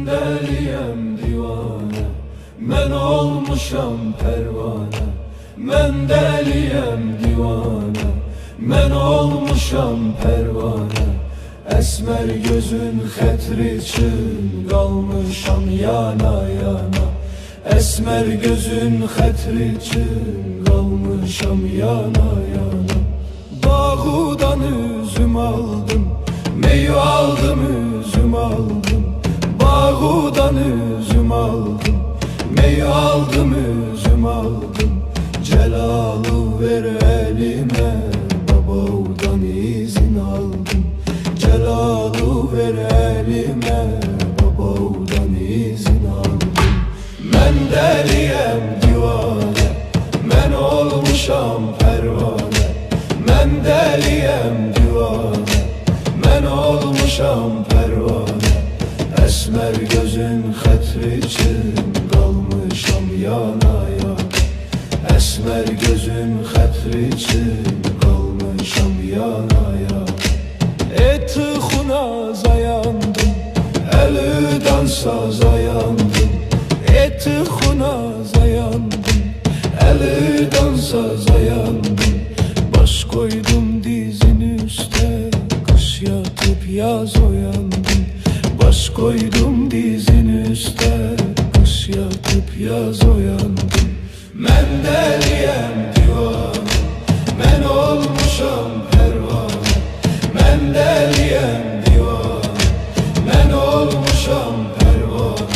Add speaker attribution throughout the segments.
Speaker 1: deliyem divane, men olmuşam pervane. Men deliyem divane, men olmuşam pervane. Esmer gözün xətri için qalmışam yana yana. Esmer gözün xətri için qalmışam yana yana. Bağudan üzüm aldım, meyve aldım, üzüm aldım. Bağudan üzüm aldım, meyve aldım, üzüm aldım. Celalı ver elime, babaudan izin aldım. Celalı ver elime, babaudan izin aldım. Men deliyem divane, men olmuşam pervane. Men deliyem divane, men olmuşam pervane. Esmer gözün xətri için qalmışam yana yana. Esmer gözün xətri için qalmışam yana yana. Eti xunaza yandım, eli dansaza yandım. Eti xunaza yandım, eli dansaza yandım. Baş koydum dizin üste, kış yatıp yaz uyandım. Baş koydum dizin üste, kış yatıp yaz uyandım. Men deliyem divane, men olmuşam pervane. Men deliyem divane, men olmuşam pervane.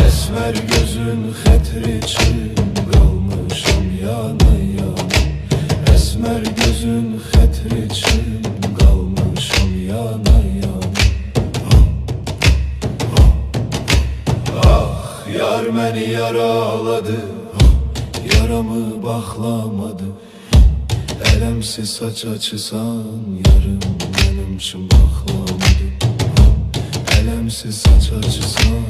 Speaker 1: Esmer gözün xətri için qalmışam yana yana. Esmer gözün xətri için qalmışam yana yana. Ah, yar məni yaraladı, yaramı bağlamadı. Elemsiz saç açısan yarım benim için bağlamadı. Elemsiz saç açısan